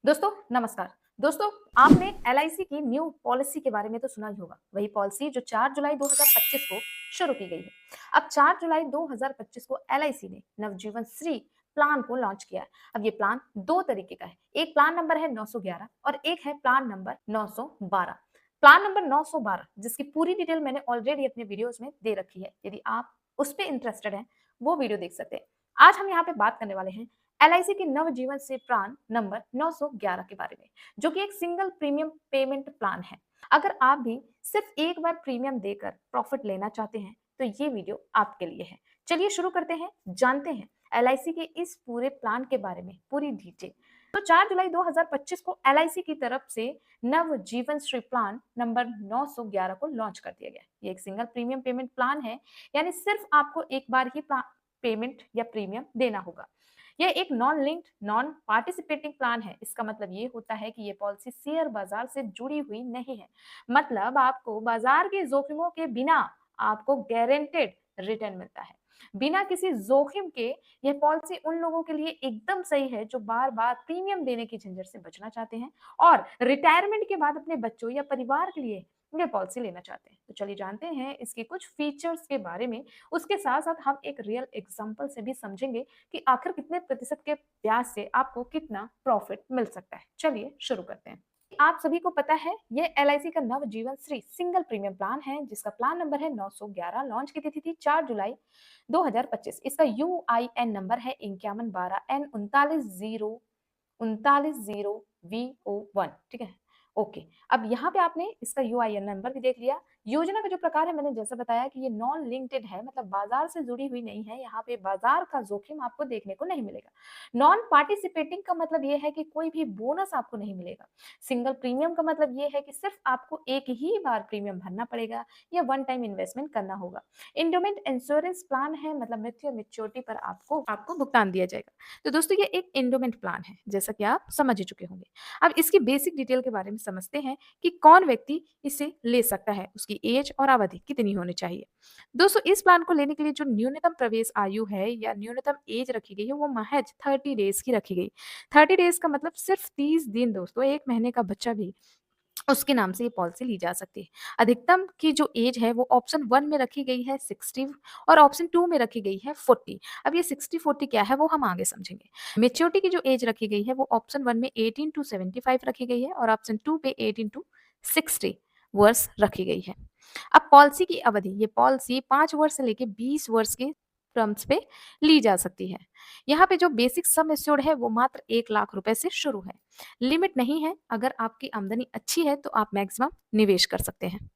दोस्तों नमस्कार। दोस्तों आपने एलआईसी की न्यू पॉलिसी के बारे में तो सुना ही होगा। वही पॉलिसी जो 4 जुलाई 2025 को शुरू की गई है। अब 4 जुलाई 2025 को एलआईसी ने नवजीवन श्री प्लान को लॉन्च किया है। अब ये प्लान दो तरीके का है। एक प्लान नंबर है 911 और एक है प्लान नंबर 912। प्लान नंबर 912 जिसकी पूरी डिटेल मैंने ऑलरेडी अपने वीडियोस में दे रखी है। यदि आप उस पर इंटरेस्टेड हैं वो वीडियो देख सकते हैं। आज हम यहाँ पे बात करने वाले हैं एलआईसी के नवजीवन से प्लान नंबर 911 के बारे में, जो कि एक सिंगल प्रीमियम पेमेंट प्लान है। अगर आप भी सिर्फ एक बार प्रीमियम देकर प्रॉफिट लेना चाहते हैं तो ये वीडियो आपके लिए है। चलिए शुरू करते हैं, जानते हैं एलआईसी के इस पूरे प्लान के बारे में पूरी डिटेल। तो 4 जुलाई 2025 को एलआईसी की तरफ से नवजीवन श्री प्लान नंबर 911 को लॉन्च कर दिया गया। ये एक सिंगल प्रीमियम पेमेंट प्लान है, यानी सिर्फ आपको एक बार ही पेमेंट या प्रीमियम देना होगा। यह एक non linked non participating plan है। इसका मतलब ये होता है कि ये पॉलिसी शेयर बाजार से जुड़ी हुई नहीं है। मतलब आपको बाजार के जोखिमों के बिना आपको गारंटेड रिटर्न मिलता है, बिना किसी जोखिम के। यह पॉलिसी उन लोगों के लिए एकदम सही है जो बार बार प्रीमियम देने की झंझट से बचना चाहते हैं और रिटायरमेंट के बाद अपने बच्चों या परिवार के लिए ये पॉलिसी लेना चाहते हैं। तो चलिए जानते हैं इसके कुछ फीचर्स के बारे में। उसके साथ साथ हम एक रियल एग्जांपल से भी समझेंगे कि आखिर कितने प्रतिशत के ब्याज से आपको कितना प्रॉफिट मिल सकता है। चलिए शुरू करते हैं। आप सभी को पता है ये एलआईसी का नवजीवन श्री सिंगल प्रीमियम प्लान है, जिसका प्लान नंबर है 911। लॉन्च की तिथि थी 4 जुलाई 2025। इसका यूआईएन नंबर है 5112N3909 ठीक है। ओके, अब यहाँ पे आपने इसका यूआईएन नंबर भी देख लिया। योजना का जो प्रकार है मैंने जैसे बताया कि ये नॉन लिंक्ड है, मतलब बाजार से जुड़ी हुई नहीं है। यहाँ पे बाजार का जोखिम आपको देखने को नहीं मिलेगा। नॉन पार्टिसिपेटिंग का मतलब ये है कि कोई भी बोनस आपको नहीं मिलेगा। सिंगल प्रीमियम का मतलब ये है कि सिर्फ आपको एक ही बार प्रीमियम भरना पड़ेगा या वन टाइम इन्वेस्टमेंट करना होगा। इंडोमेंट इंश्योरेंस प्लान है, मतलब मृत्यु और मैच्योरिटी पर आपको आपको भुगतान दिया जाएगा। तो दोस्तों ये एक इंडोमेंट प्लान है, जैसा कि आप समझ ही चुके होंगे। अब इसकी बेसिक डिटेल के बारे में समझते हैं कि कौन व्यक्ति इसे ले सकता है, उसकी एज और अवधि कितनी होनी चाहिए। दोस्तों इस प्लान को लेने के लिए जो न्यूनतम प्रवेश आयु है या न्यूनतम एज रखी गई है वो महज 30 डेज की रखी गई। 30 डेज का मतलब सिर्फ 30 दिन दोस्तों, एक महीने का बच्चा भी उसके नाम से ये पॉलिसी ली जा सकती है। अधिकतम की जो एज है वो ऑप्शन 1 में रखी गई है 60 और ऑप्शन 2 में रखी गई है 40। अब ये 60-40 क्या है वो हम आगे समझेंगे। मैच्योरिटी की जो एज रखी गई है वो ऑप्शन 1 में 18 टू 75 रखी गई है और ऑप्शन 2 पे 18 टू 60 वर्ष रखी गई है। अब पॉलिसी की अवधि, ये पॉलिसी 5 वर्ष से लेके 20 वर्ष के टर्म्स पे ली जा सकती है। यहाँ पे जो बेसिक सम एश्योर्ड है वो मात्र 1 लाख रुपए से शुरू है। लिमिट नहीं है, अगर आपकी आमदनी अच्छी है तो आप मैक्सिमम निवेश कर सकते हैं।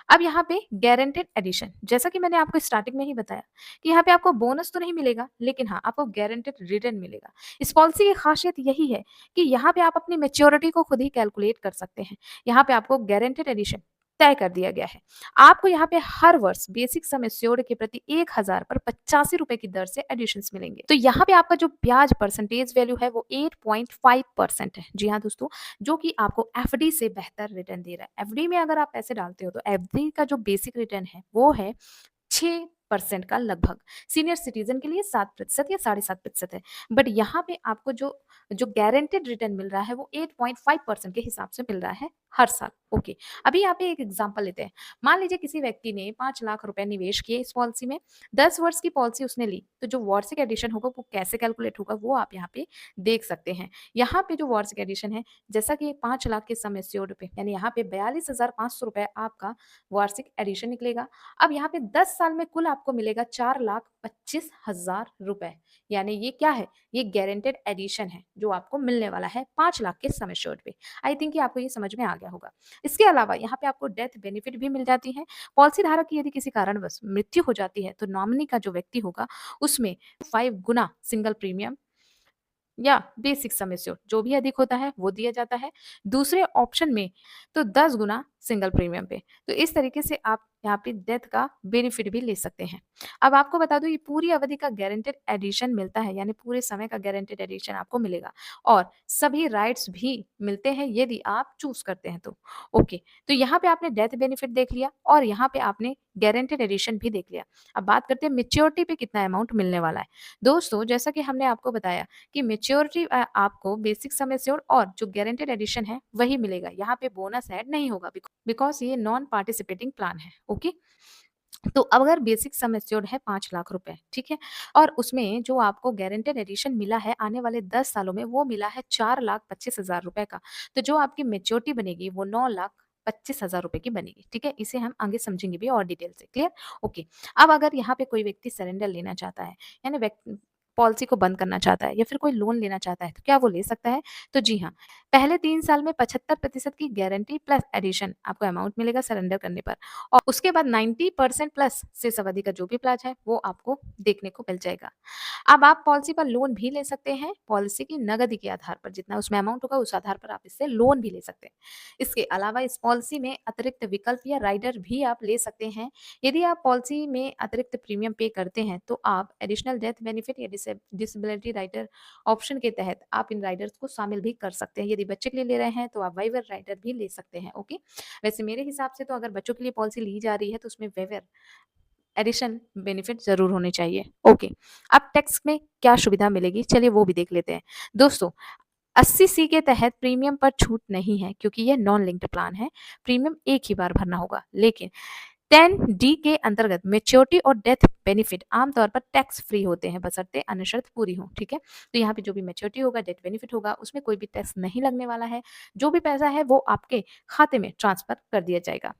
अब यहाँ पे गारंटेड एडिशन, जैसा कि मैंने आपको स्टार्टिंग में ही बताया कि यहाँ पे आपको बोनस तो नहीं मिलेगा, लेकिन हाँ आपको गारंटेड रिटर्न मिलेगा। इस पॉलिसी की खासियत यही है कि यहाँ पे आप अपनी मेच्योरिटी को खुद ही कैलकुलेट कर सकते हैं। यहाँ पे आपको गारंटेड एडिशन तय कर दिया गया है। आपको यहाँ पे हर वर्ष बेसिक सम एश्योर्ड के प्रति 1000 पर 85 रुपए की दर से एडिशन मिलेंगे। तो यहाँ पे आपका जो ब्याज परसेंटेज वैल्यू है वो 8.5% है। जी हाँ दोस्तों, जो कि आपको एफडी से बेहतर रिटर्न दे रहा है। एफडी में अगर आप पैसे डालते हो तो एफडी का जो बेसिक रिटर्न है वो है 6% का लगभग। सीनियर सिटीजन के लिए 7% या 7.5% है। बट यहाँ पे आपको जो जो गारंटेड रिटर्न मिल रहा है वो 8.5% के हिसाब से मिल रहा है हर साल। ओके, अभी यहाँ पे एक एग्जांपल लेते हैं। मान लीजिए किसी व्यक्ति ने 5 लाख रुपए निवेश किए इस पॉलिसी में, 10 वर्ष की पॉलिसी उसने ली, तो जो वार्षिक एडिशन होगा वो कैसे कैलकुलेट होगा वो आप यहाँ पे देख सकते हैं। यहाँ पे जो वार्षिक एडिशन है, जैसा कि 5 लाख के सम एश्योर्ड पे, यानी यहाँ पे 42,500 रुपए आपका वार्षिक एडिशन निकलेगा। अब यहाँ पे 10 साल में कुल आपको मिलेगा 4,25,000 रुपए। यानी ये क्या है, ये गारंटेड एडिशन है जो आपको मिलने वाला है 5 लाख के सम एश्योर्ड पे। आई थिंक कि आपको ये समझ में आ गया होगा। इसके अलावा यहाँ पे आपको डेथ बेनिफिट भी मिल जाती है। पॉलिसी धारक की यदि किसी कारणवश मृत्यु हो जाती है तो नॉमिनी का जो व्यक्ति होगा उसमें 5 गुना सिंगल प्रीमियम या बेसिक सम एश्योर्ड जो भी अधिक होता है वो दिया जाता है। दूसरे ऑप्शन में तो 10 गुना सिंगल प्रीमियम पे। तो इस तरीके से आप यहाँ पे डेथ का बेनिफिट भी ले सकते हैं। अब आपको बता दूँ ये पूरी अवधि का गारंटेड एडिशन मिलता है, यानी पूरे समय का गारंटेड एडिशन आपको मिलेगा और सभी राइट्स भी मिलते हैं यदि आप चूज़ करते हैं तो। ओके, तो यहाँ पे आपने डेथ बेनिफिट देख लिया और यहाँ पे आपने गारंटेड एडिशन भी देख लिया। अब बात करते हैं मैच्योरिटी पे कितना अमाउंट मिलने वाला है। दोस्तों, जैसा कि हमने आपको बताया कि मैच्योरिटी आपको बेसिक सम एश्योर्ड और जो गारंटेड एडिशन है वही मिलेगा। यहाँ पे बोनस ऐड नहीं होगा बिकॉज़ ये नॉन पार्टिसिपेटिंग प्लान है। ओके? तो अब अगर बेसिक सम एश्योर्ड है 5 लाख रुपए, ठीक है? और उसमें जो आपको गारंटेड एडिशन मिला है आने वाले 10 सालों में वो मिला है 4,25,000 रुपए का। तो जो आपकी मैच्योरिटी बनेगी वो 9,25,000 रुपए की बनेगी, ठीक है? इसे हम आगे समझेंगे भी और डिटेल से, क्लियर? ओके। अब अगर यहाँ पे कोई व्यक्ति सरेंडर लेना चाहता है, यानी पॉलिसी को बंद करना चाहता है या फिर कोई लोन लेना चाहता है, तो क्या वो ले सकता है? तो जी हाँ, पहले 3 साल में 75% की गारंटी प्लस एडिशन आपको अमाउंट मिलेगा सरेंडर करने पर। और उसके बाद 90% प्लस शेष अवधि का जो भी ब्याज है वो आपको देखने को मिल जाएगा। अब आप पॉलिसी पर लोन भी ले सकते हैं, पॉलिसी की नगदी के आधार पर जितना उसमें अमाउंट होगा उस आधार पर आप इससे लोन भी ले सकते हैं। इसके अलावा इस पॉलिसी में अतिरिक्त विकल्प या राइडर भी आप ले सकते हैं। यदि आप पॉलिसी में अतिरिक्त प्रीमियम पे करते हैं तो आप एडिशनल डेथ बेनिफिट या डिसेबिलिटी राइडर ऑप्शन के तहत आप इन राइडर्स को शामिल भी कर सकते हैं। यदि बच्चे के लिए ले रहे हैं तो आप वेवर राइडर भी ले सकते हैं। ओके, वैसे मेरे हिसाब से तो अगर बच्चों के लिए पॉलिसी ली जा रही है तो उसमें वेवर एडिशन बेनिफिट जरूर होने चाहिए। ओके, अब टैक्स में क्या सुविधा मिलेगी चलिए वो भी देख लेते हैं। दोस्तों, 80C के तहत प्रीमियम पर छूट नहीं है क्योंकि ये नॉन लिंक्ड प्लान है। प्रीमियम एक ही बार भरना होगा, लेकिन 10D के अंतर्गत मैच्योरिटी और डेथ बेनिफिट आमतौर पर टैक्स फ्री होते हैं बशर्ते अन्य शर्त पूरी हो, ठीक है? तो यहाँ पे जो भी मैच्योरिटी होगा, डेथ बेनिफिट होगा, उसमें कोई भी टैक्स नहीं लगने वाला है। जो भी पैसा है वो आपके खाते में ट्रांसफर कर दिया जाएगा।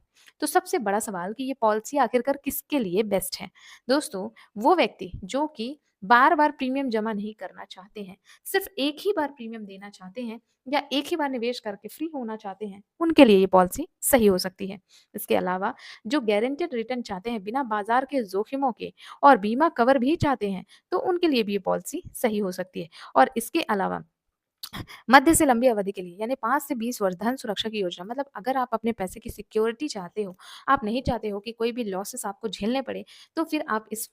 तो सबसे बड़ा सवाल कि ये पॉलिसी आखिरकार किसके लिए बेस्ट है? दोस्तों, वो व्यक्ति जो कि बार-बार प्रीमियम जमा नहीं करना चाहते हैं, सिर्फ एक ही बार प्रीमियम देना चाहते हैं या एक ही बार निवेश करके फ्री होना चाहते हैं, उनके लिए ये पॉलिसी सही हो सकती है। इसके अलावा जो गारंटेड रिटर्न चाहते हैं बिना बाजार के जोखिमों के और बीमा कवर भी चाहते हैं, तो उनके लिए भी ये पॉलिसी सही हो सकती है। और इसके अलावा मध्य से लंबी अवधि के लिए यानी 5 से 20 वर्ष धन सुरक्षा की योजना, मतलब अगर आप अपने पैसे की सिक्योरिटी चाहते हो, आप नहीं चाहते हो कि कोई भी लॉसेस आपको झेलने पड़े, तो फिर आप इस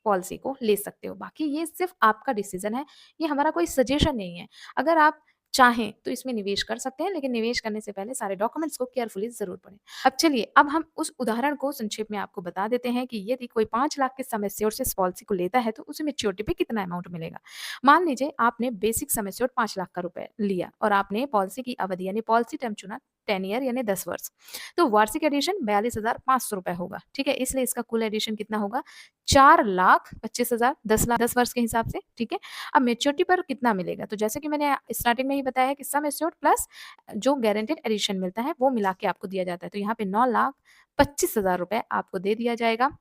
पॉलिसी को ले सकते हो। बाकी ये सिर्फ़ आपका डिसीज़न है, ये हमारा कोई सजेशन नहीं है। अगर आप चाहें तो इसमें निवेश कर सकते हैं, लेकिन निवेश करने से पहले सारे डॉक्यूमेंट्स को केयरफुली ज़रूर पढ़ें। अब चलिए, अब हम उस उदाहरण को संक्षेप में आपको बता देते हैं कि यदि कोई 5 लाख के सम एश्योर्ड से इस पॉलिसी को लेता है, तो उसे मैच्योरिटी पे कितना अमाउंट मिलेगा। मान लीजिए आपने बेसिक सम एश्योर्ड 5 लाख का रुपए लिया और आपने पॉलिसी की अवधि यानी पॉलिसी टर्म चुना 10 ईयर यानी 10 वर्ष। तो वार्षिक एडिशन 42,500 रुपए होगा, ठीक है? इसलिए इसका कुल एडिशन कितना होगा? 4,25,000 10 वर्ष के हिसाब से, ठीक है? अब मैच्योरिटी पर कितना मिलेगा? तो जैसे कि मैंने स्टार्टिंग में ही बताया है कि सम एश्योर्ड प्लस जो गारंटेड एडिशन मिलता है वो मिला के आपको दिया जाता है। तो यहाँ पे 9,25,000 रुपए आपको दे दिया जाएगा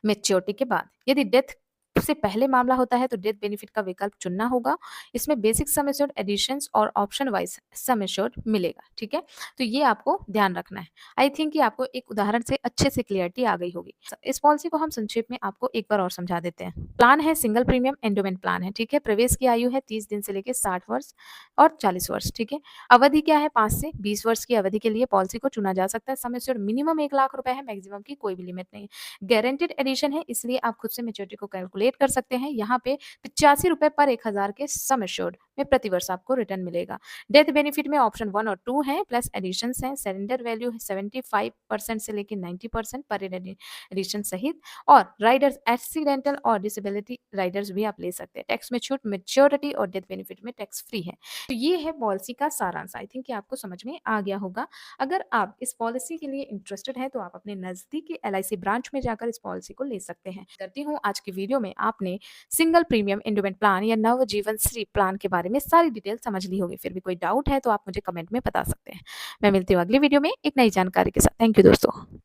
मैच्योरिटी के बाद। यदि डेथ से पहले मामला होता है तो डेथ बेनिफिट का विकल्प चुनना होगा। इसमें बेसिक सम एश्योर्ड, एडिशंस और ऑप्शन वाइज सम एश्योर्ड मिलेगा, ठीक है? तो ये आपको ध्यान रखना है। आई थिंक कि आपको एक उदाहरण से अच्छे से क्लियरिटी आ गई होगी। इस पॉलिसी को हम संक्षेप में आपको एक बार और समझा देते हैं। प्लान है सिंगल प्रीमियम एंडोमेंट प्लान है, ठीक है? प्रवेश की आयु है 30 दिन से लेकर 60 वर्ष और 40 वर्ष, ठीक है? अवधि क्या है? 5 से 20 वर्ष की अवधि के लिए पॉलिसी को चुना जा सकता है। सम एश्योर्ड मिनिमम 1 लाख रुपए है, मैक्सिमम की कोई भी लिमिट नहीं है। गारंटेड एडिशन है, इसलिए आप खुद से मैच्योरिटी को कैलकुलेट कर सकते हैं। यहाँ पे 85 रुपए पर 1,000 के सम एश्योर्ड में प्रतिवर्ष आपको रिटर्न मिलेगा। डेथ बेनिफिट में ऑप्शन 1 और 2 है, प्लस एडिशंस हैं। सरेंडर वैल्यू है 75% से लेकर 90% पर एडिशन सहित, और राइडर्स एक्सीडेंटल और डिसेबिलिटी राइडर्स भी आप ले सकते हैं। टैक्स में छूट, मैच्योरिटी और डेथ बेनिफिट में टैक्स फ्री है। तो ये है पॉलिसी का सारांश। आई थिंक कि आपको समझ में आ गया होगा। अगर आप इस पॉलिसी के लिए इंटरेस्टेड हैं तो आप अपने नजदीकी LIC ब्रांच में जाकर इस पॉलिसी को ले सकते हैं। करती हूँ आज की वीडियो में आपने सिंगल प्रीमियम एंडोमेंट प्लान या नवजीवन श्री प्लान के बारे में सारी डिटेल समझ ली होगी। फिर भी कोई डाउट है तो आप मुझे कमेंट में बता सकते हैं। मैं मिलती हूँ अगली वीडियो में एक नई जानकारी के साथ। थैंक यू दोस्तों।